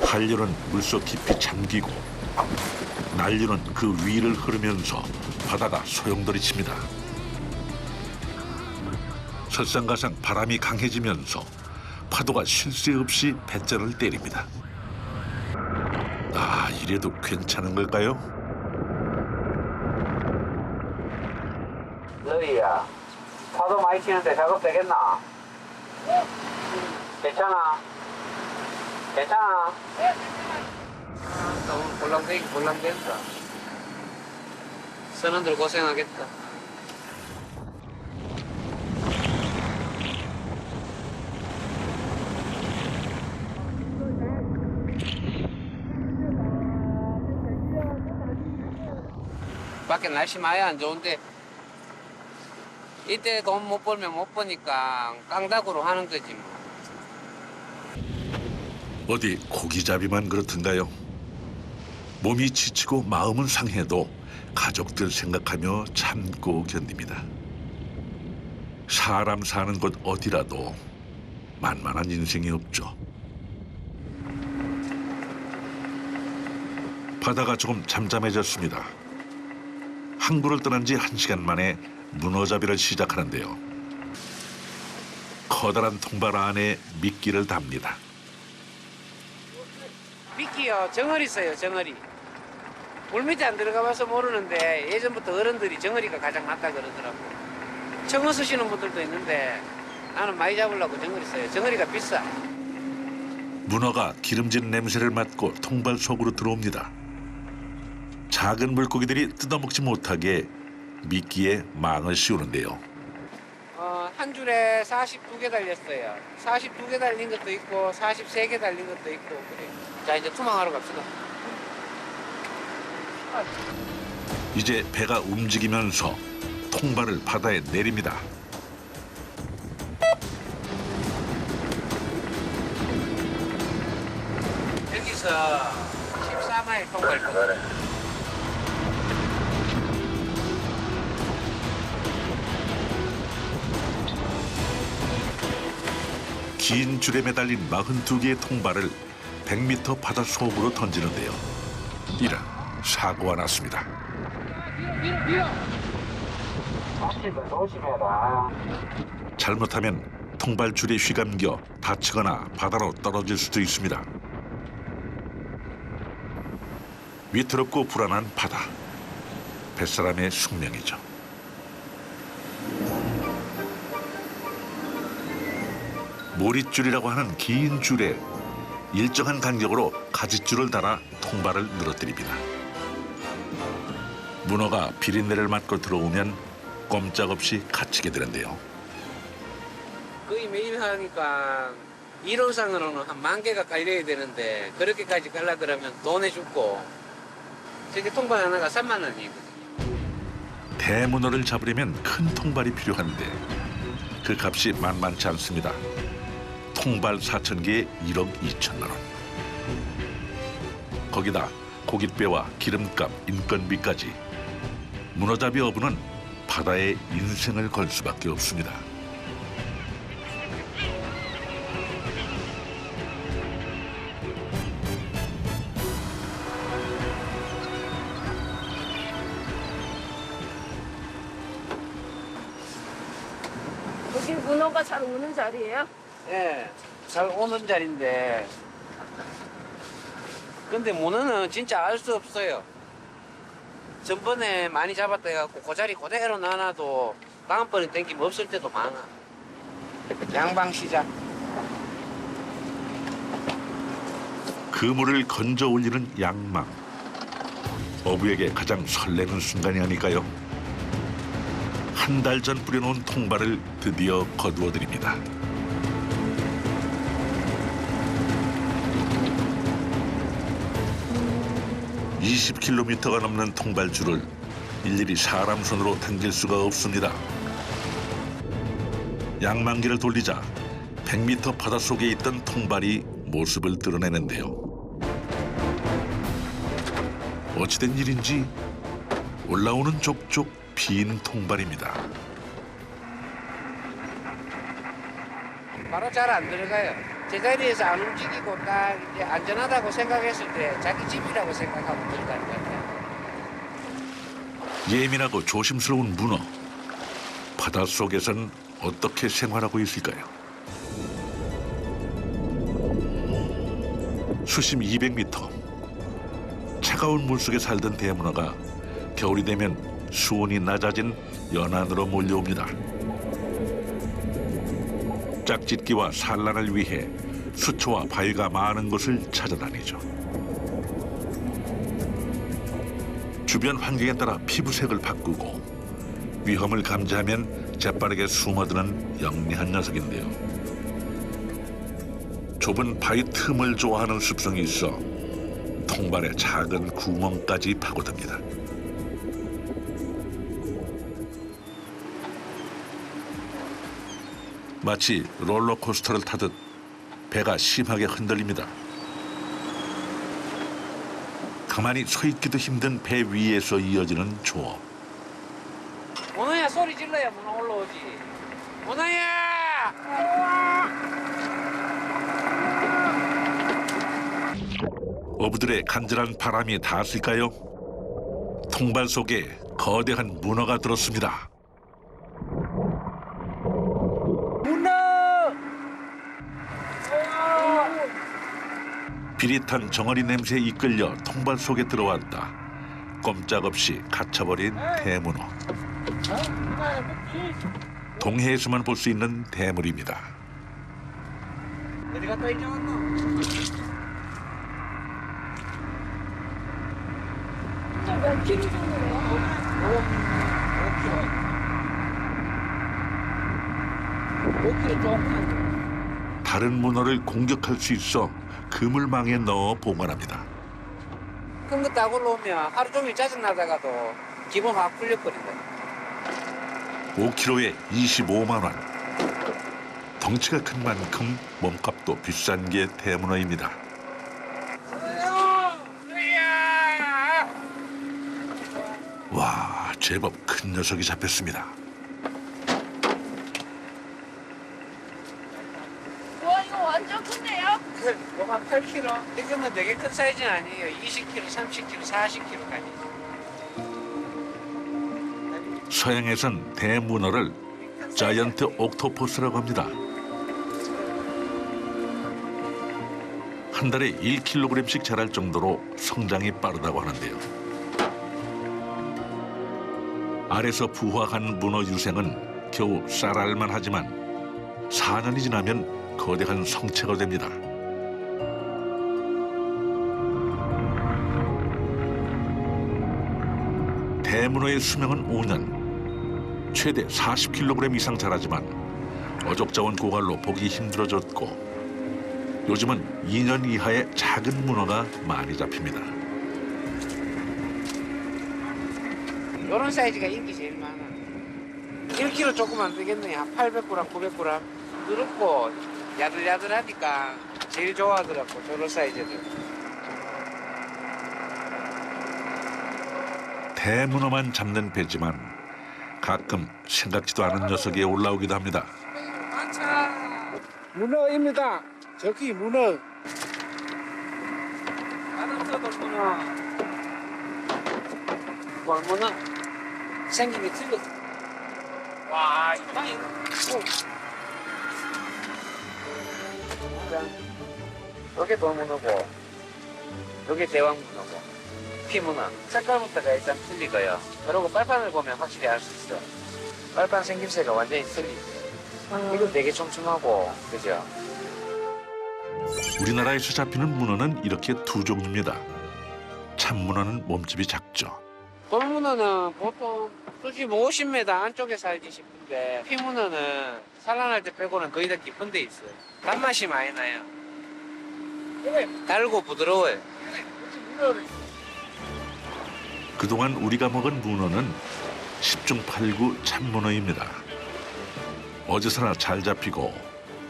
한류는 물속 깊이 잠기고 난류는 그 위를 흐르면서 바다가 소용돌이칩니다. 설상가상 바람이 강해지면서 파도가 쉴 새 없이 뱃잔을 때립니다. 아, 이래도 괜찮은 걸까요? 너희야, 파도 많이 치는데 작업 되겠나? 괜찮아? 괜찮아? 오늘 볼랑된다. 선원들 고생하겠다. 밖에 날씨 많이 안 좋은데 이때 돈 못 벌면 못 버니까 깡다구로 하는 거지 뭐. 어디 고기잡이만 그렇던가요? 몸이 지치고 마음은 상해도 가족들 생각하며 참고 견딥니다. 사람 사는 곳 어디라도 만만한 인생이 없죠. 바다가 조금 잠잠해졌습니다. 항구를 떠난 지 1시간 만에 문어잡이를 시작하는데요. 커다란 통발 안에 미끼를 답니다. 미끼요, 정어리 있어요, 정어리. 물 밑에 안 들어가 봐서 모르는데 예전부터 어른들이 정어리가 가장 낫다 그러더라고. 청어 쓰시는 분들도 있는데 나는 많이 잡으려고 정어리 써요. 정어리가 비싸. 문어가 기름진 냄새를 맡고 통발 속으로 들어옵니다. 작은 물고기들이 뜯어먹지 못하게 미끼에 망을 씌우는데요. 한 줄에 42개 달렸어요. 42개 달린 것도 있고 43개 달린 것도 있고 그래요. 자, 이제 투망하러 갑시다. 이제 배가 움직이면서 통발을 바다에 내립니다. 여기서 14마일 통발 거든. 긴 줄에 매달린 42개의 통발을 100m 바다 속으로 던지는데요. 이런 사고가 났습니다. 조심해라. 잘못하면 통발줄에 휘감겨 다치거나 바다로 떨어질 수도 있습니다. 위태롭고 불안한 바다. 뱃사람의 숙명이죠. 모릿줄이라고 하는 긴 줄에 일정한 간격으로 가짓줄을 달아 통발을 늘어뜨립니다. 문어가 비린내를 맡고 들어오면 꼼짝없이 갇히게 되는데요. 거의 매일 하니까 이론상으로는 한 10,000개가 깔려야 되는데 그렇게까지 깔라 그러면 돈에 죽고 저게 통발 하나가 3만 원이거든요. 대문어를 잡으려면 큰 통발이 필요한데 그 값이 만만치 않습니다. 통발 4,000개에 1억 2천만 원. 거기다 고깃배와 기름값, 인건비까지 문어잡이 어부는 바다에 인생을 걸 수밖에 없습니다. 여기 문어가 잘 오는 자리예요? 예, 잘 오는 자리인데 근데 문어는 진짜 알 수 없어요. 전번에 많이 잡았다 해갖고 그 자리 그대로 놔놔도 다음번에 땡기면 없을 때도 많아. 양방시작. 그물을 건져 올리는 양망. 어부에게 가장 설레는 순간이 아닐까요? 한 달 전 뿌려놓은 통발을 드디어 거두어 드립니다. (20km가) 넘는 통발줄을 일일이 사람 손으로 당길 수가 없습니다. 양망기를 돌리자 100m 바닷속에 있던 통발이 모습을 드러내는데요. 어찌된 일인지 올라오는 족족 빈 통발입니다. 바로 잘 안 들어가요. 제자리에서 안 움직이고 딱 이제 안전하다고 생각했을 때 자기 집이라고 생각하고 들어가는 것 같아요. 예민하고 조심스러운 문어. 바닷속에선 어떻게 생활하고 있을까요? 수심 200m. 차가운 물속에 살던 대문어가 겨울이 되면 수온이 낮아진 연안으로 몰려옵니다. 짝짓기와 산란을 위해 수초와 바위가 많은 곳을 찾아다니죠. 주변 환경에 따라 피부색을 바꾸고 위험을 감지하면 재빠르게 숨어드는 영리한 녀석인데요. 좁은 바위 틈을 좋아하는 습성이 있어 통발에 작은 구멍까지 파고듭니다. 마치 롤러코스터를 타듯 배가 심하게 흔들립니다. 가만히 서 있기도 힘든 배 위에서 이어지는 조업. 문어야 소리 질러야 문어 올라오지. 문어야! 어부들의 간절한 바람이 닿았을까요? 통발 속에 거대한 문어가 들었습니다. 비릿한 정어리 냄새에 이끌려 통발 속에 들어왔다. 꼼짝없이 갇혀버린 대문어. 동해에서만 볼 수 있는 대물입니다. 어디 갔다 이제 왔노? 몇 킬로 정도예요? 5kg 조금. 다른 문어를 공격할 수 있어 그물망에 넣어 보관합니다. 큰 거 딱 올라오면 하루 종일 짜증나다가도 기분 확 풀려버린다. 5kg에 25만 원. 덩치가 큰 만큼 몸값도 비싼 게 대문어입니다. 와, 제법 큰 녀석이 잡혔습니다. 와, 이거 완전 큰데요? 요만 8kg. 이거는 되게 큰 사이즈는 아니에요. 20kg, 30kg, 40kg까지. 서양에선 대문어를 자이언트 옥토퍼스라고 합니다. 한 달에 1kg씩 자랄 정도로 성장이 빠르다고 하는데요. 알에서 부화한 문어 유생은 겨우 쌀알만 하지만 4년이 지나면 거대한 성체가 됩니다. 대문어의 수명은 5년. 최대 40kg 이상 자라지만 어족자원 고갈로 보기 힘들어졌고 요즘은 2년 이하의 작은 문어가 많이 잡힙니다. 이런 사이즈가 인기 제일 많아. 1kg 조금 안 되겠네. 한 800g, 900g. 누렇고 야들야들하니까 제일 좋아하더라고. 저런 사이즈들. 대문어만 잡는 배지만 가끔 생각지도 않은 녀석이 올라오기도 합니다. 문어입니다. 저기 문어. 바람서도 문어. 문어. 생김이 틀려. 와, 이방이. 여기 돌문어고, 여기 대왕문어고, 피문어. 색깔부터가 일단 틀리고요. 그리고 빨판을 보면 확실히 알 수 있어. 빨판 생김새가 완전히 틀리지. 이건 되게 촘촘하고, 그죠? 우리나라에서 잡히는 문어는 이렇게 두 종류입니다. 참문어는 몸집이 작죠. 돌문어는 보통 수심 50m 안쪽에 살지 싶은데 피문어는 산란할 때 빼고는 거의 다 깊은 데 있어요. 단맛이 많이 나요. 달고 부드러워요. 그동안 우리가 먹은 문어는 10중 8구 참문어입니다. 어디서나 잘 잡히고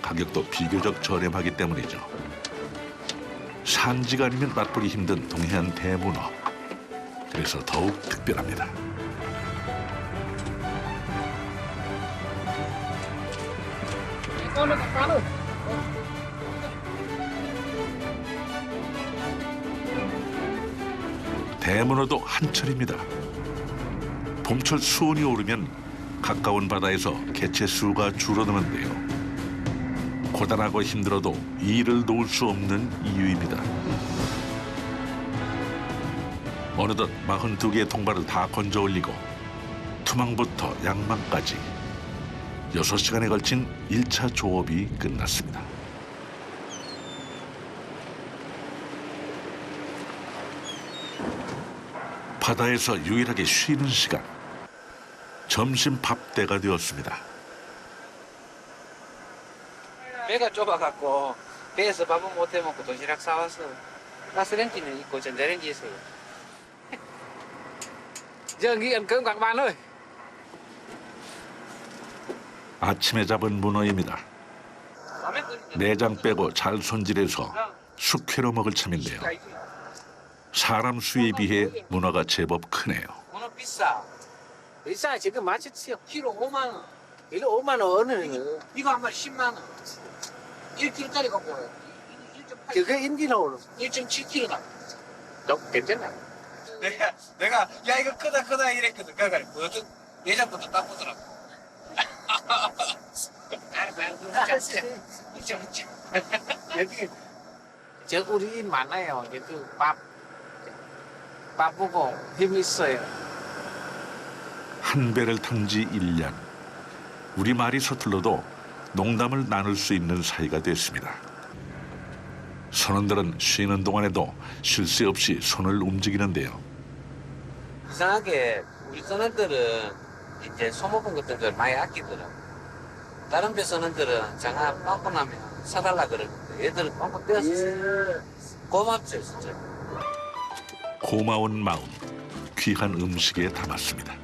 가격도 비교적 저렴하기 때문이죠. 산지가 아니면 맛보기 힘든 동해안 대문어. 그래서 더욱 특별합니다. 대문어도 한철입니다. 봄철 수온이 오르면 가까운 바다에서 개체 수가 줄어드는데요. 고단하고 힘들어도 이 일을 놓을 수 없는 이유입니다. 어느덧 42개의 통발을 다 건져 올리고 투망부터 양망까지 6시간에 걸친 1차 조업이 끝났습니다. 바다에서 유일하게 쉬는 시간. 점심 밥 때가 되었습니다. 배가 좁아갖고 배에서 밥은 못 해먹고 도시락 사와서 가스레인지는 있고 전자레인지 있어요. 저기 cơm các bạn ơi. 아침에 잡은 문어입니다. 내장 빼고 잘 손질해서 숙회로 먹을 참인데요. 사람 수에 비해 문어가 제법 크네요. 문어 비싸. 비싸 지금 맛있어요. 키로 5만 원. 키로 5만 원은 이거 한 마리 10만 원. 1kg짜리 갖고 와요. 그게 인디로 1.7kg다. 괜찮아. 내가 야 이거 크다 이랬거든. 그러니까 뭐든 내장부터 딱 보더라고. 여기 저 우리 많아요. 여기 밥 보고 힘 있어요. 한 배를 탄 지 1년. 우리 말이 서툴러도 농담을 나눌 수 있는 사이가 됐습니다. 선원들은 쉬는 동안에도 쉴 새 없이 손을 움직이는데요. 이상하게 우리 선원들은 이제 소모품 같은 걸 많이 아끼더라고. 다른 배 선원들은 장아 빵꾸 나면 사달라 그러는데 얘들은 빵꾸 떼었어요. 고맙죠 진짜. 고마운 마음, 귀한 음식에 담았습니다.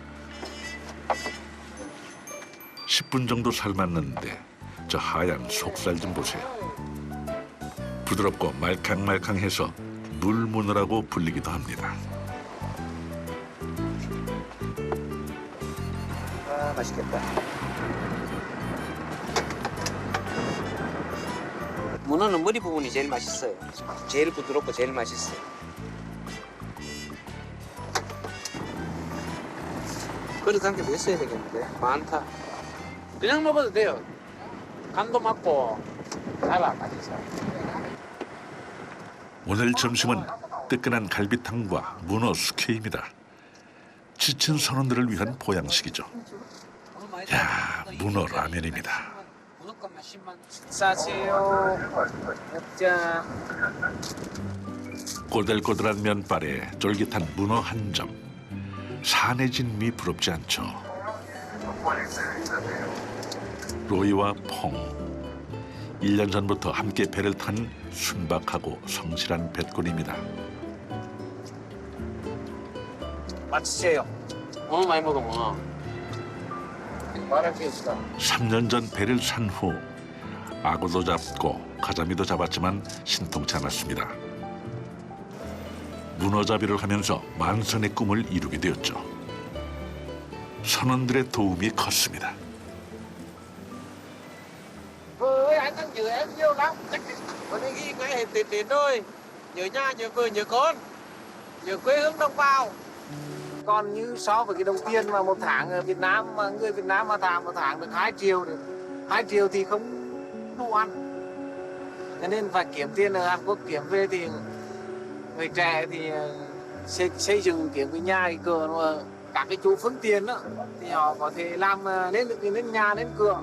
10분 정도 삶았는데 저 하얀 속살 좀 보세요. 부드럽고 말캉말캉해서 물문어라고 불리기도 합니다. 아 맛있겠다. 문어는 머리 부분이 제일 맛있어요. 제일 부드럽고 제일 맛있어요. 그릇 한 개 더 있어야 되겠는데 많다. 그냥 먹어도 돼요. 간도 맞고 살아 맛있어. 오늘 점심은 뜨끈한 갈비탕과 문어 숙회입니다. 지친 선원들을 위한 보양식이죠. 야, 문어 라면입니다. 문어값만 10만 원. 싸세요. 먹자. 꼬들꼬들한 면발에 쫄깃한 문어 한 점. 산해진 미 부럽지 않죠. 로이와 퐁. 1년 전부터 함께 배를 탄 순박하고 성실한 뱃꾼입니다. 맛있어요. 오늘 많이 먹어 문어. 말할 게 없어. 3년 전 배를 산 후 악어도 잡고 가자미도 잡았지만 신통치 않았습니다. 문어잡이를 하면서 만선의 꿈을 이루게 되었죠. 선원들의 도움이 컸습니다. Ơi, anh đang nhớ em nhiều lắm. Con đi ghi cái hết tiền thôi. Nhớ nhà, nhớ vợ, nhớ con. Nhớ quê hương đồng bào. Còn như so với cái đồng tiền mà một tháng ở Việt Nam mà người Việt Nam mà làm một tháng được 2 triệu được. 2 triệu thì không đủ ăn. Cho nên phải kiếm tiền ở Hàn Quốc kiếm về thì người trẻ thì xây dựng kiếm cái nhà cái cửa mà các cái chủ phương tiện đó thì họ có thể làm lên nhà lên cửa.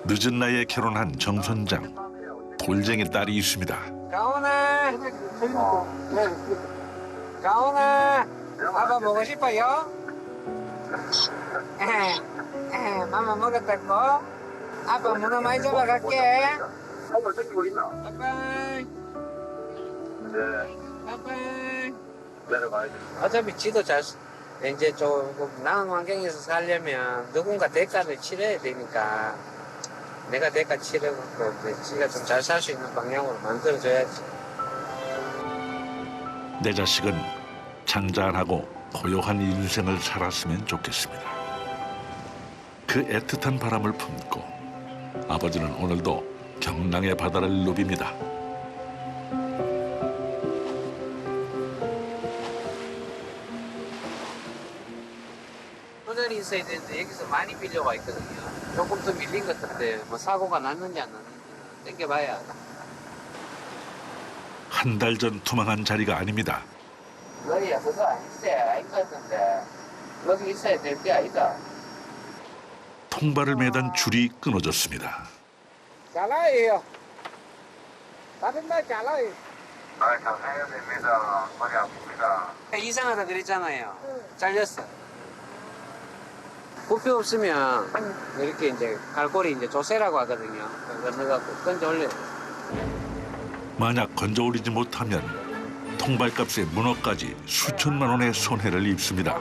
늦은 나이에 결혼한 정 선장. 돌쟁이 딸이 있습니다. 가온아, 가온아, 아빠 먹고 싶어요? 마마 먹었다고? 아빠 문어 많이 잡아갈게. 빠빠이. 빠빠이. 어차피 지도 잘 이제 조금 나은 환경에서 살려면 누군가 대가를 치러야 되니까. 내가 대가 치르고 지가 좀 잘 살 수 있는 방향으로 만들어줘야지. 내 자식은 잔잔하고 고요한 인생을 살았으면 좋겠습니다. 그 애틋한 바람을 품고 아버지는 오늘도 경랑의 바다를 누빕니다. 가만히 있어야 되는데 여기서 많이 밀려와 있거든요. 조금 더 밀린 것 같아. 뭐 사고가 났는지 안 났는지 땡겨봐야. 한 달 전 투망한 자리가 아닙니다. 너희야 그거 아닐 것 같은데 여기 있어야 될 게 아니다. 통발을 매단 줄이 끊어졌습니다. 잘라요. 다른 날 잘라요. 잘해야 됩니다. 머리 아픕니다. 이상하다 그랬잖아요. 잘렸어. 부피 없으면 이렇게 이제 갈고리 이제 조세라고 하거든요. 그거 넣어갖고 건져 올려. 만약 건져 올리지 못하면 통발값의 문어까지 수천만 원의 손해를 입습니다.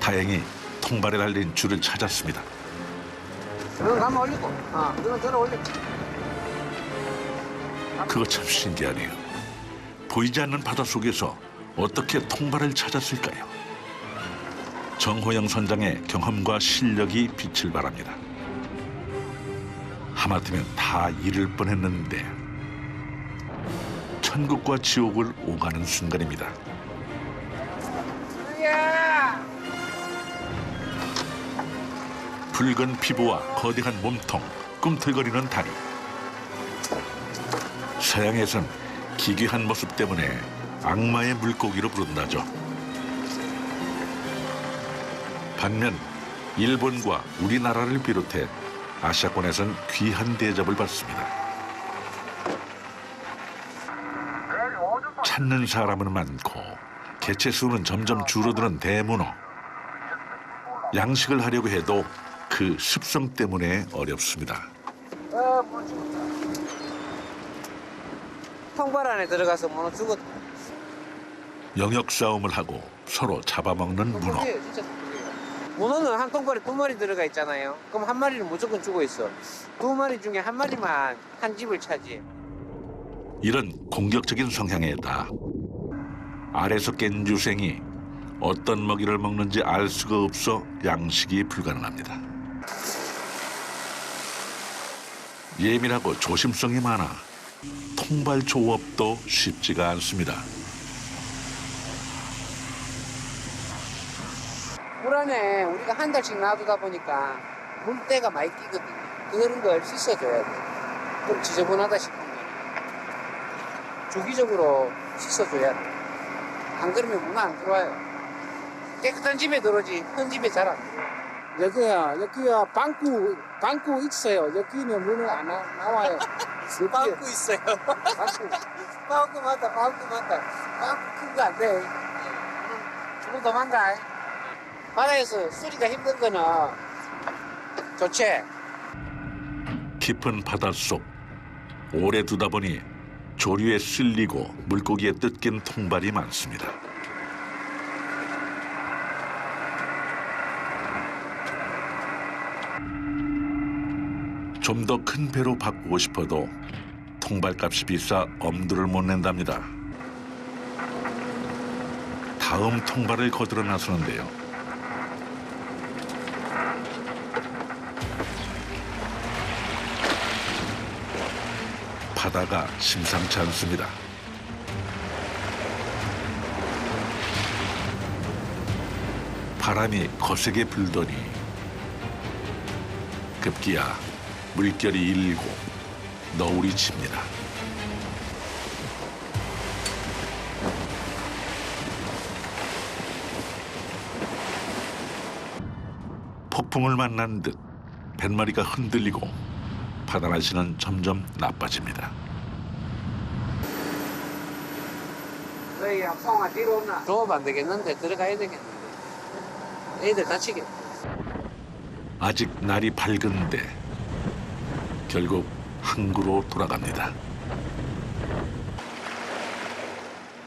다행히 통발에 달린 줄을 찾았습니다. 그건 가만 올리고, 그건 들어 올리고. 그거 참 신기하네요. 보이지 않는 바다 속에서 어떻게 통발을 찾았을까요? 정호영 선장의 경험과 실력이 빛을 발합니다. 하마터면 다 잃을 뻔했는데 천국과 지옥을 오가는 순간입니다. 야! 붉은 피부와 거대한 몸통, 꿈틀거리는 다리. 서양에선 기괴한 모습 때문에 악마의 물고기로 부른다죠. 반면 일본과 우리나라를 비롯해 아시아권에선 귀한 대접을 받습니다. 찾는 사람은 많고 개체 수는 점점 줄어드는 대문어. 양식을 하려고 해도 그 습성 때문에 어렵습니다. 통발 안에 들어가서 문어 죽었다. 영역 싸움을 하고 서로 잡아먹는 문어. 통발이에요, 진짜 통발이에요. 문어는 한 통발에 2마리 들어가 있잖아요. 그럼 한 마리는 무조건 죽어 있어. 2마리 중에 한 마리만 한 집을 차지해. 이런 공격적인 성향에다 알에서 깬 유생이 어떤 먹이를 먹는지 알 수가 없어 양식이 불가능합니다. 예민하고 조심성이 많아 통발 조업도 쉽지가 않습니다. 물 안에 우리가 한 달씩 놔두다 보니까 물때가 많이 끼거든요. 그런 걸 씻어줘야 돼. 그럼 지저분하다 싶으면 주기적으로 씻어줘야 돼. 안 그러면 문어 안 들어와요. 깨끗한 집에 들어오지 큰 집에 잘 안 들어와요. 여기가 방구 있어요. 여기는 문은 안 나와요. 빵꾸 있어요. 빵꾸 맞다. 빵꾸 큰 거 안 돼. 조금 더 만다. 바다에서 수리가 힘든 거는 좋지. 깊은 바닷속 오래 두다 보니 조류에 쓸리고 물고기에 뜯긴 통발이 많습니다. 좀 더 큰 배로 바꾸고 싶어도 통발값이 비싸 엄두를 못 낸답니다. 다음 통발을 거들어 나서는데요. 바다가 심상치 않습니다. 바람이 거세게 불더니 급기야 물결이 일고 너울이 칩니다. 폭풍을 만난 듯 뱃머리가 흔들리고 바다 날씨는 점점 나빠집니다. 너희 송아 뒤로 없나? 조업 안 되겠는데 들어가야 되겠는데. 애들 다치겠다. 아직 날이 밝은데 결국 항구로 돌아갑니다.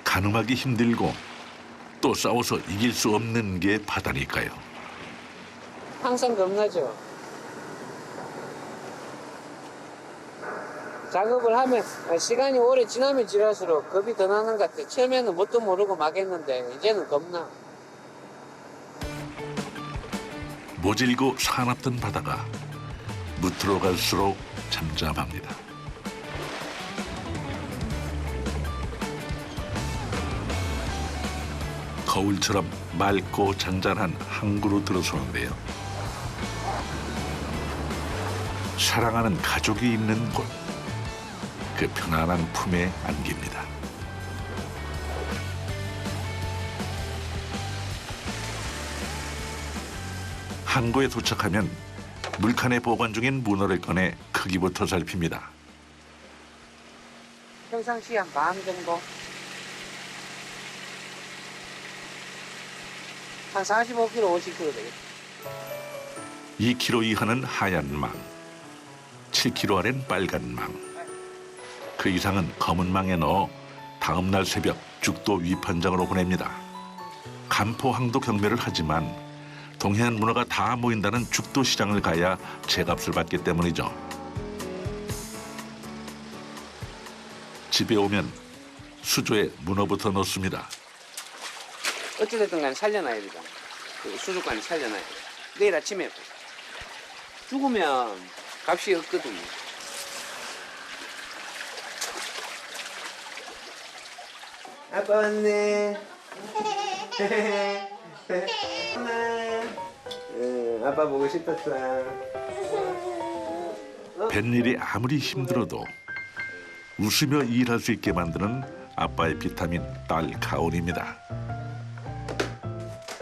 가늠하기 힘들고 또 싸워서 이길 수 없는 게 바다니까요. 항상 겁나죠. 작업을 하면 시간이 오래 지나면 지날수록 겁이 더 나는 것 같아. 처음에는 뭣도 모르고 막 했는데 이제는 겁나. 모질고 사납던 바다가 무트로 갈수록 잠잠합니다. 거울처럼 맑고 잔잔한 항구로 들어서는데요. 사랑하는 가족이 있는 곳, 그 편안한 품에 안깁니다. 항구에 도착하면 물칸에 보관 중인 문어를 꺼내 크기부터 살핍니다. 평상시 한 반 정도? 한 45kg, 50kg 되겠다. 2kg 이하는 하얀 망, 7kg 아래는 빨간 망. 그 이상은 검은 망에 넣어 다음 날 새벽 죽도 위판장으로 보냅니다. 간포항도 경매를 하지만 동해안 문어가 다 모인다는 죽도 시장을 가야 제값을 받기 때문이죠. 집에 오면 수조에 문어부터 넣습니다. 어찌됐든 간에 살려놔야 되잖아. 그 수족관에 살려놔야 돼. 내일 아침에 죽으면 값이 없거든요. 아빠 왔네. 아빠 보고 싶었어. 뱃일이 아무리 힘들어도 웃으며 일할 수 있게 만드는 아빠의 비타민 딸 가온입니다.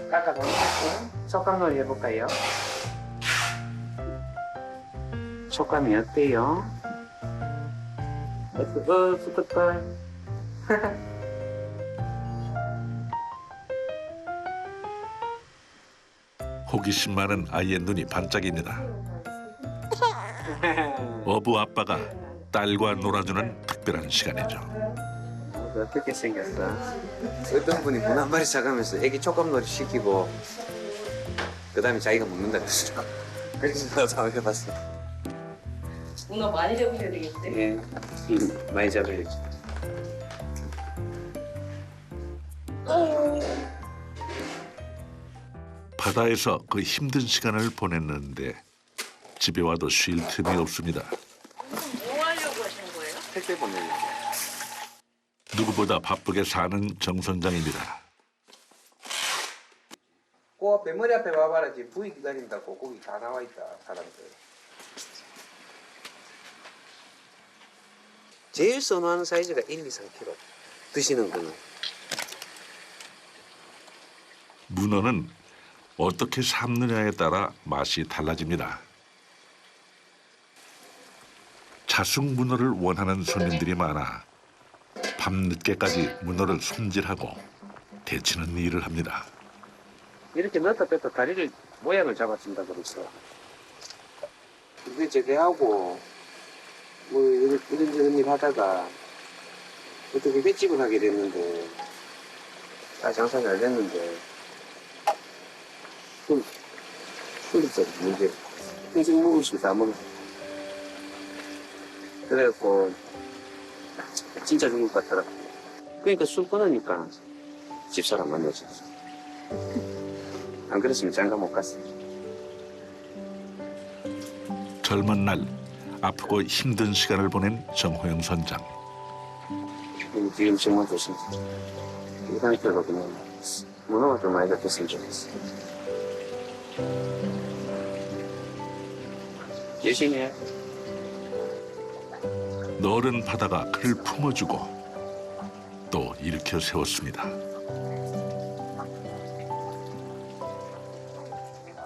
깎아보니까 촉감놀이 해볼까요? 촉감이 어때요? 붙었다. 호기심 많은 아이의 눈이 반짝입니다. 어부 아빠가 딸과 놀아주는 특별한 시간이죠. 어떻게 생겼어? 어떤 분이 문 한 마리 사가면서 애기 촉감놀이 시키고 그 다음에 자기가 먹는다 그랬어. 그래서 나도 한번 해봤어. 문어 많이 잡으셔야 되겠대. 예, 많이 잡아야지. 바다에서 그 힘든 시간을 보냈는데 집에 와도 쉴 틈이 없습니다. 뭐 하려고 하신 거예요? 택배 보내려고. 누구보다 바쁘게 사는 정 선장입니다. 그 배머리 앞에 와봐라. 지금 부위 기다린다고 고기 다 나와 있다 사람들. 제일 선호하는 사이즈가 1, 2, 3kg. 드시는 거는. 문어는 어떻게 삶느냐에 따라 맛이 달라집니다. 자숙 문어를 원하는 손님들이 많아 밤늦게까지 문어를 손질하고 데치는 일을 합니다. 이렇게 넣었다 뺐다 다리를 모양을 잡아준다 그랬어. 그게 제대하고 뭐 이런저런 일 하다가 어떻게 횟집을 하게 됐는데 다 장사 잘 됐는데 술이 좀 문제. 평생 먹을 수 다 먹어. 그래갖고 진짜 죽을 것 같더라. 그러니까 술 끊으니까 집사람 만나줬어. 안 그랬으면 장가 못 갔어. 젊은 날 아프고 힘든 시간을 보낸 정호영 선장. 지금 정말 조심. 이 상태로 그냥 문어가 좀 많이 잡혔으면 좋겠어. 열심히 해. 너른 바다가 그를 품어주고 또 일으켜 세웠습니다.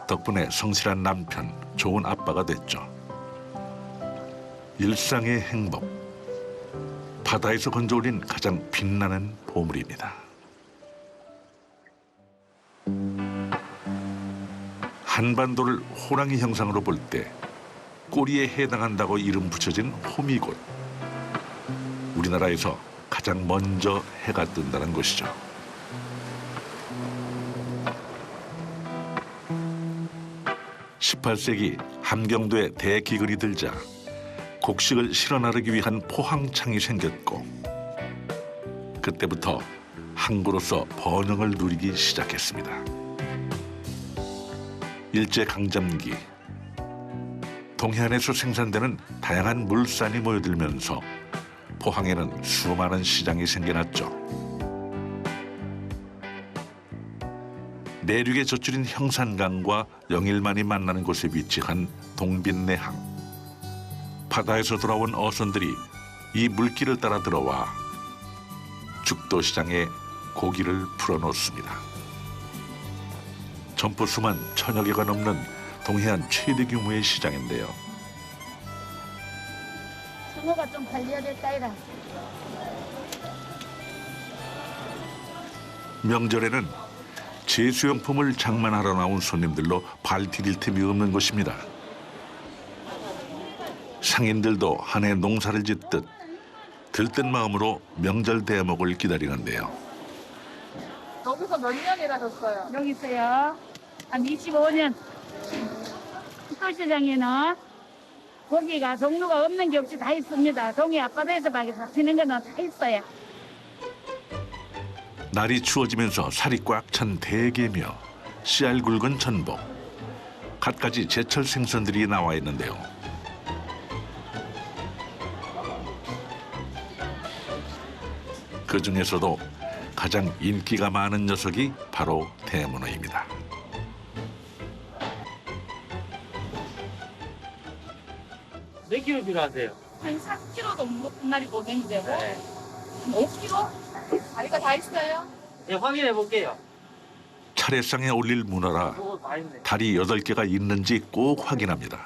덕분에 성실한 남편, 좋은 아빠가 됐죠. 일상의 행복, 바다에서 건져올린 가장 빛나는 보물입니다. 한반도를 호랑이 형상으로 볼 때 꼬리에 해당한다고 이름 붙여진 호미곶. 우리나라에서 가장 먼저 해가 뜬다는 것이죠. (18세기) 함경도에 대기근이 들자 곡식을 실어 나르기 위한 포항창이 생겼고 그때부터 항구로서 번영을 누리기 시작했습니다. 일제강점기 동해안에서 생산되는 다양한 물산이 모여들면서 포항에는 수많은 시장이 생겨났죠. 내륙의 젖줄인 형산강과 영일만이 만나는 곳에 위치한 동빈내항. 바다에서 돌아온 어선들이 이 물길을 따라 들어와 죽도시장에 고기를 풀어놓습니다. 점포 수만 1000여 개가 넘는 동해안 최대 규모의 시장인데요. 상어가 좀 관리해야 될 따위라. 명절에는 제수용품을 장만하러 나온 손님들로 발 디딜 틈이 없는 곳입니다. 상인들도 한 해 농사를 짓듯 들뜬 마음으로 명절 대목을 기다리는데요. 여기서 몇 년 일하셨어요? 여기 있어요. 한 25년. 수도시장에는 고기가 종류가 없는 게 없이 다 있습니다. 동해 앞바다에서 밖에 잡히는 거는 다 있어요. 날이 추워지면서 살이 꽉 찬 대게며 씨알 굵은 전복, 갖가지 제철 생선들이 나와 있는데요. 그 중에서도 가장 인기가 많은 녀석이 바로 대문어입니다. 몇 킬로 필요하세요? 한 3kg도 한 마리 보내는데 뭐? 5kg? 다리가 다 있어요? 네, 확인해 볼게요. 차례상에 올릴 문어라 그거 다 있네. 다리 다리 8개가 있는지 꼭 확인합니다.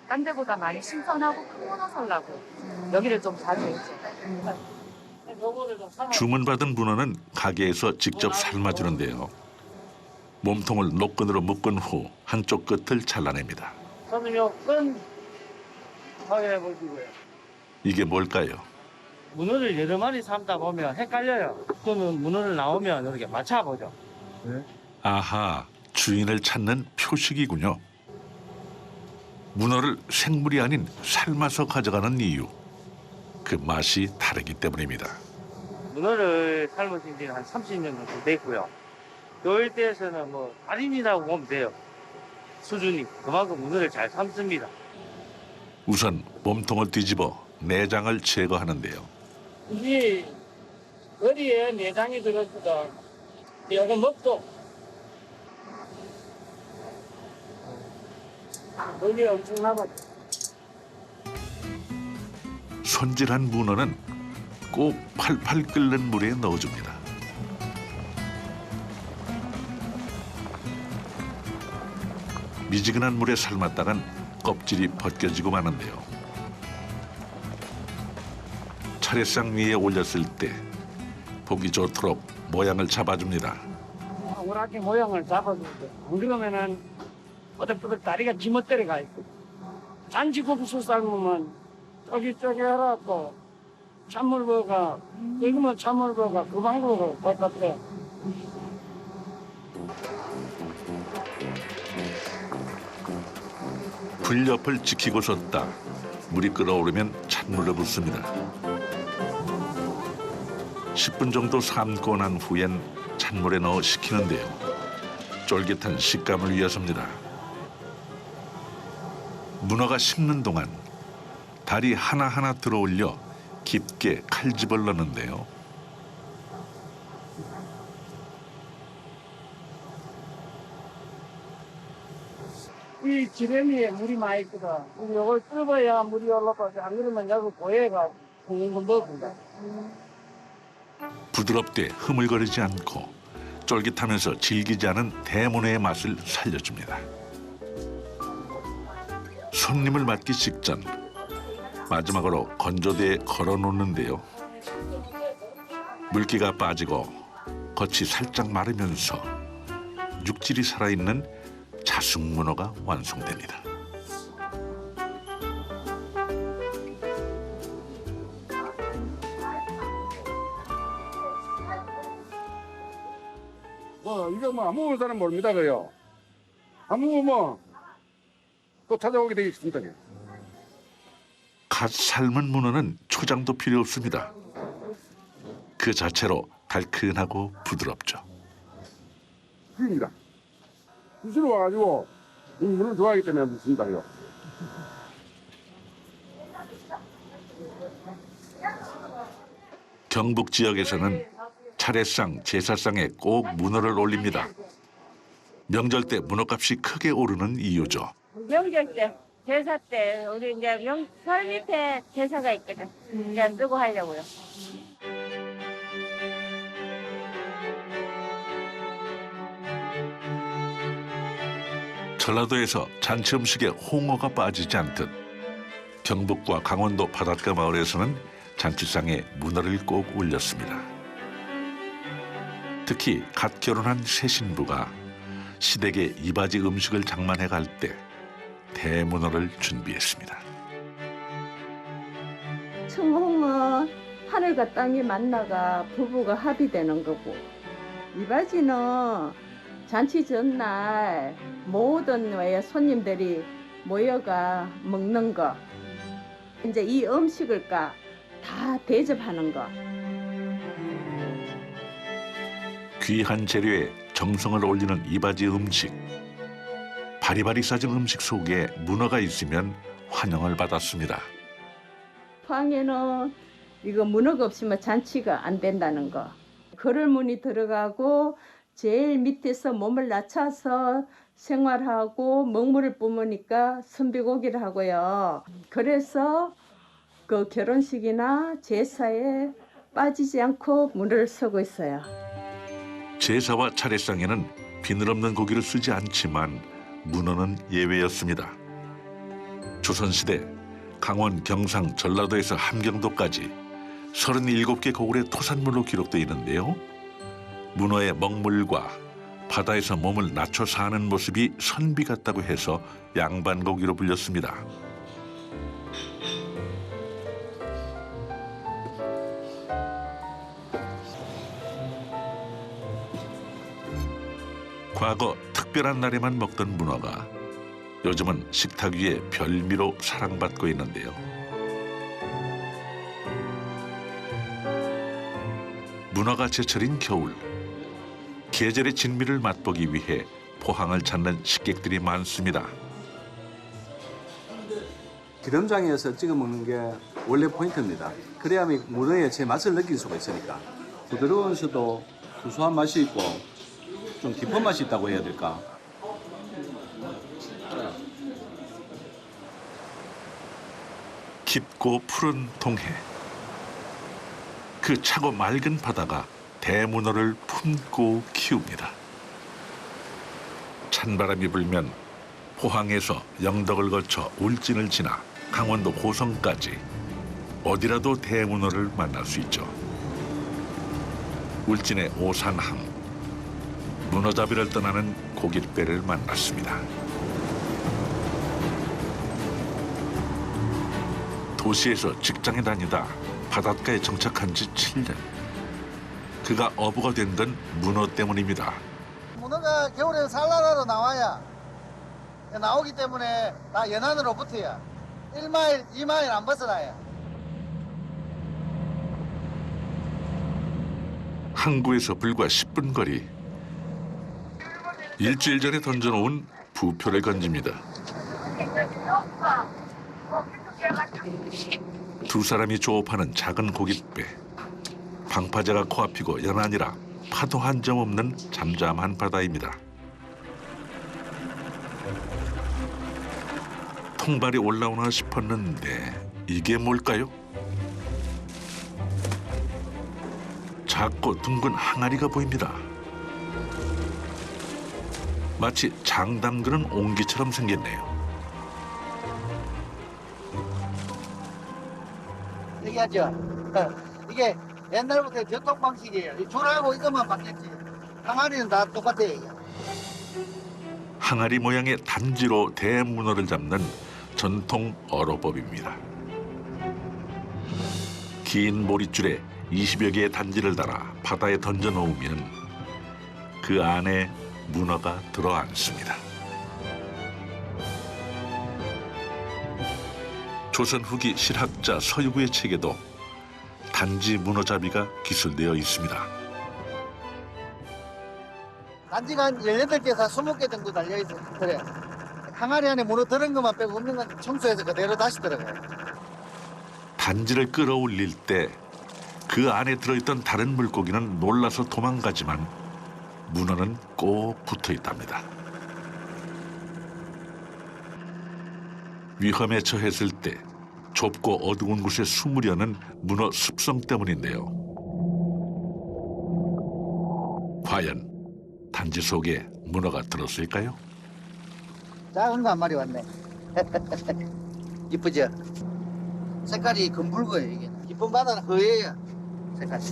딴 데보다 많이 신선하고 큰 문어 살라고 여기를 좀 자주 오죠. 요거를 좀 삶아. 주문받은 문어는 가게에서 직접 삶아주는데요. 몸통을 노끈으로 묶은 후 한쪽 끝을 잘라냅니다. 저는 요끈 확인해 보시고요. 이게 뭘까요? 문어를 여러 마리 삶다 보면 헷갈려요. 또는 문어를 나오면 이렇게 맞춰보죠. 아하, 주인을 찾는 표식이군요. 문어를 생물이 아닌 삶아서 가져가는 이유. 그 맛이 다르기 때문입니다. 문어를 삶으신 지는 한 30년 정도 됐고요. 요 일대에서는 뭐 달인이라고 보면 돼요. 수준이 그만큼 문어를 잘 삶습니다. 우선 몸통을 뒤집어 내장을 제거하는데요. 이 머리에 내장이 들었거든. 요거 먹고 머리 엄청나거든. 손질한 문어는 꼭 팔팔 끓는 물에 넣어줍니다. 미지근한 물에 삶았다간 껍질이 벗겨지고 마는데요. 차례상 위에 올렸을 때 보기 좋도록 모양을 잡아줍니다. 오랗게 모양을 잡아주고 안 그러면은 뽀득뽀득 다리가 지멋대로 가 있고 잔치국수 삶으면 쫄깃쫄깃하고 찬물버가 익으면 찬물버가 그 방법으로 똑같아. 불 옆을 지키고 섰다. 물이 끓어오르면 찬물을 붓습니다. 10분 정도 삶고 난 후엔 찬물에 넣어 식히는데요. 쫄깃한 식감을 위해서입니다. 문어가 식는 동안 다리 하나하나 들어올려 깊게 칼집을 넣는데요. 이 지렁이에 물이 많이 있거든. 이걸 뜯어야 물이 올라가지 안 그러면 여기 고해가 죽는 거 먹습니다. 부드럽게 흐물거리지 않고 쫄깃하면서 질기지 않은 대문어의 맛을 살려줍니다. 손님을 맞기 직전 마지막으로 건조대에 걸어놓는데요. 물기가 빠지고 겉이 살짝 마르면서 육질이 살아있는 자숙문어가 완성됩니다. 이거 뭐 안 먹은 사람 모릅니다, 그요. 안 먹으면 또 찾아오게 되어 있습니다. 갓 삶은 문어는 초장도 필요 없습니다. 그 자체로 달큰하고 부드럽죠. 입니다. 수시로 와가지고 이 물을 좋아하기 때문에 묻습니다, 이거. 경북 지역에서는 차례상, 제사상에 꼭 문어를 올립니다. 명절 때 문어값이 크게 오르는 이유죠. 명절 때, 제사 때, 우리 이제 설 밑에 제사가 있거든. 이제 쓰고 하려고요. 전라도에서 잔치 음식에 홍어가 빠지지 않듯 경북과 강원도 바닷가 마을에서는 잔치상에 문어를 꼭 올렸습니다. 특히 갓 결혼한 새 신부가 시댁에 이바지 음식을 장만해 갈 때 대문어를 준비했습니다. 청홍은 하늘과 땅이 만나가 부부가 합의되는 거고, 이바지는 잔치 전날 모든 외에 손님들이 모여가 먹는 거, 이제 이 음식을 다 대접하는 거. 귀한 재료에 정성을 올리는 이바지 음식. 바리바리 싸진 음식 속에 문어가 있으면 환영을 받았습니다. 포항에는 이거 문어가 없으면 잔치가 안 된다는 거. 거를문이 들어가고 제일 밑에서 몸을 낮춰서 생활하고 먹물을 뿜으니까 선비고기를 하고요. 그래서 그 결혼식이나 제사에 빠지지 않고 문어를 쓰고 있어요. 제사와 차례상에는 비늘 없는 고기를 쓰지 않지만 문어는 예외였습니다. 조선시대 강원, 경상, 전라도에서 함경도까지 37개 고을의 토산물로 기록되어 있는데요. 문어의 먹물과 바다에서 몸을 낮춰 사는 모습이 선비 같다고 해서 양반고기로 불렸습니다. 과거 특별한 날에만 먹던 문어가 요즘은 식탁 위에 별미로 사랑받고 있는데요. 문어가 제철인 겨울, 계절의 진미를 맛보기 위해 포항을 찾는 식객들이 많습니다. 기름장에서 찍어 먹는 게 원래 포인트입니다. 그래야 문어의 제 맛을 느낄 수가 있으니까. 부드러우면서도 구수한 맛이 있고 좀 깊은 맛이 있다고 해야 될까. 깊고 푸른 동해. 그 차고 맑은 바다가 대문어를 품고 키웁니다. 찬바람이 불면 포항에서 영덕을 거쳐 울진을 지나 강원도 고성까지 어디라도 대문어를 만날 수 있죠. 울진의 오산항, 문어잡이를 떠나는 고깃배를 만났습니다. 도시에서 직장에 다니다 바닷가에 정착한 지 7년. 그가 어부가 된 건 문어 때문입니다. 문어가 겨울에 산란하러 나와야 나오기 때문에 다 연안으로 붙어야 1마일, 2마일 안 벗어나요. 항구에서 불과 10분 거리. 일주일 전에 던져놓은 부표를 건집니다. 두 사람이 조업하는 작은 고깃배. 방파제가 코앞이고 연안이라 파도 한 점 없는 잠잠한 바다입니다. 통발이 올라오나 싶었는데 이게 뭘까요? 작고 둥근 항아리가 보입니다. 마치 장 담그는 옹기처럼 생겼네요. 얘기하죠. 이게 옛날부터 전통 방식이에요. 이 줄하고 이것만 바뀌었지. 항아리는 다 똑같아요. 이게. 항아리 모양의 단지로 대문어를 잡는 전통 어로법입니다. 긴 모릿줄에 20여 개의 단지를 달아 바다에 던져 놓으면 그 안에 문어가 들어앉습니다. 조선 후기 실학자 서유구의 책에도 단지 문어잡이가 기술되어 있습니다. 단지가 한 18개에서 20개 정도 달려있어요. 그래. 항아리 안에 문어 들은 것만 빼고 없는 건 청소해서 그대로 다시 들어가요. 단지를 끌어올릴 때 그 안에 들어있던 다른 물고기는 놀라서 도망가지만 문어는 꼭 붙어 있답니다. 위험에 처했을 때 좁고 어두운 곳에 숨으려는 문어 습성 때문인데요. 과연 단지 속에 문어가 들었을까요? 작은 거 한 마리 왔네. 이쁘죠? 색깔이 검붉어요, 이게. 깊은 바다는 허예요, 색깔이.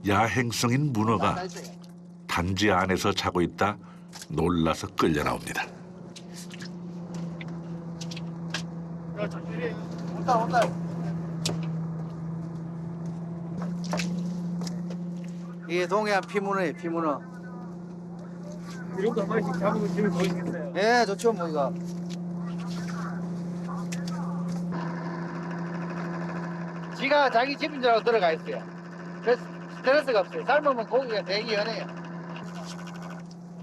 야행성인 문어가 단지 안에서 자고 있다 놀라서 끌려 나옵니다. 온다. 이게 동해안 피문어예요, 피문어. 이런 거 한 마리씩 잡으면 재미 보이겠어요. 예, 좋죠, 뭐, 이거. 지가 자기 집인 줄 알고 들어가 있어요. 그래서 스트레스가 없어요. 삶으면 고기가 되게 연해요.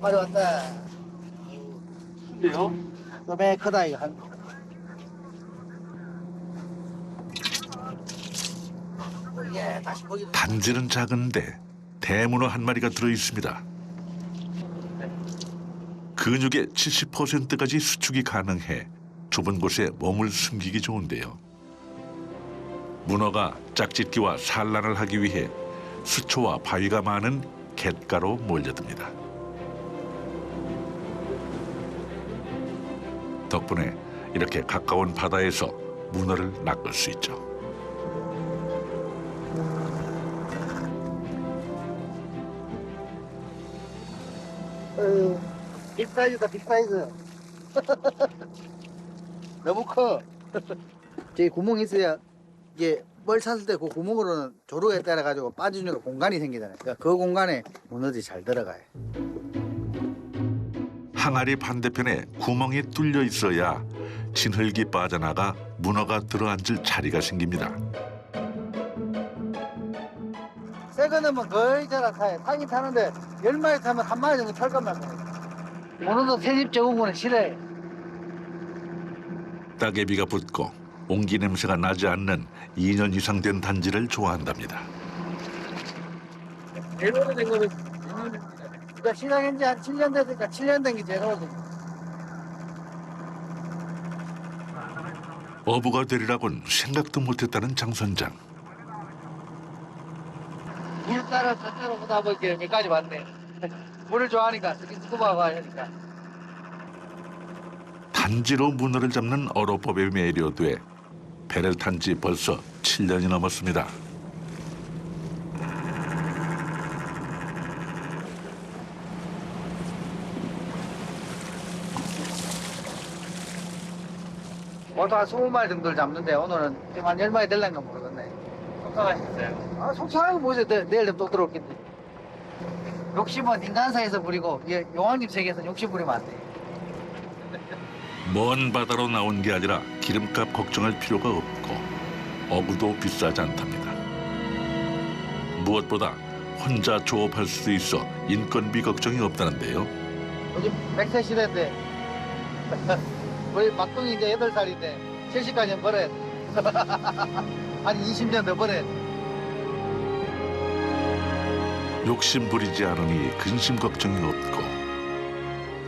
빨리 왔다. 근데요? 너무 크다, 이거. 예, 다시 거기. 단지는 작은데 대문어 한 마리가 들어 있습니다. 근육의 70%까지 수축이 가능해 좁은 곳에 몸을 숨기기 좋은데요. 문어가 짝짓기와 산란을 하기 위해 수초와 바위가 많은 갯가로 몰려듭니다. 덕분에 이렇게 가까운 바다에서 문어를 낚을 수 있죠. 빅사이즈다, 빅사이즈. 너무 커. 저기 구멍이 있어야 이게 뻘 찼을 때 그 구멍으로는 조류에 따라 가지고 빠지니까 공간이 생기잖아요. 그러니까 그 공간에 문어들이 잘 들어가요. 항아리 반대편에 구멍이 뚫려 있어야 진흙이 빠져나가 문어가 들어앉을 자리가 생깁니다. 새 거는 뭐 거의 잘 안 타요. 타긴 타는데 10마리 타면 한 마리 정도 탈 겁니다. 문어도 새집 적은 거는 싫어요. 따개비가 붙고 옹기 냄새가 나지 않는 2년 이상 된 단지를 좋아한답니다. 제일 오래된 거는 2년입니다. 그러니까 시작한 지 한 7년 됐으니까 7년 된 게 제일 오래됩니다. 어부가 되리라곤 생각도 못했다는 장 선장. 물 따라 저쪽으로 보다 보니까 여기까지 왔네. 물을 좋아하니까 스쿠버가 하니까. 단지로 문어를 잡는 어로법에 매료돼 배를 탄 지 벌써 7년이 넘었습니다. 보통 한 20마리 정도를 잡는데 오늘은 지금 한 10마리 될란가 모르겠네. 속상하셨어요? 아, 속상하게 뭐지? 내일 되면 또 들어올겠네. 욕심은 인간 사이에서 부리고 용왕님 세계에서 욕심 부리면 안 돼. 먼 바다로 나온 게 아니라 기름값 걱정할 필요가 없고 어부도 비싸지 않답니다. 무엇보다 혼자 조업할 수도 있어 인건비 걱정이 없다는데요. 요즘 100세 시대인데 우리 막둥이 이제 8살인데 70까지는 벌어야 돼. 한 20년 더 벌어야 돼. 욕심 부리지 않으니 근심 걱정이 없고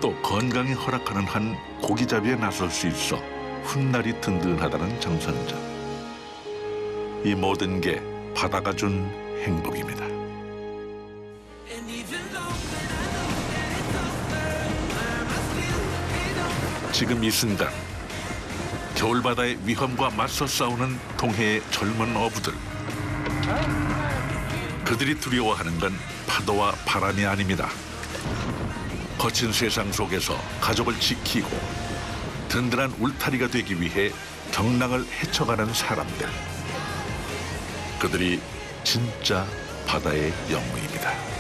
또 건강이 허락하는 한 고기잡이에 나설 수 있어 훗날이 든든하다는 장 선장. 이 모든 게 바다가 준 행복입니다. 지금 이 순간 겨울바다의 위험과 맞서 싸우는 동해의 젊은 어부들. 그들이 두려워하는 건 파도와 바람이 아닙니다. 거친 세상 속에서 가족을 지키고 든든한 울타리가 되기 위해 경랑을 헤쳐가는 사람들. 그들이 진짜 바다의 영웅입니다.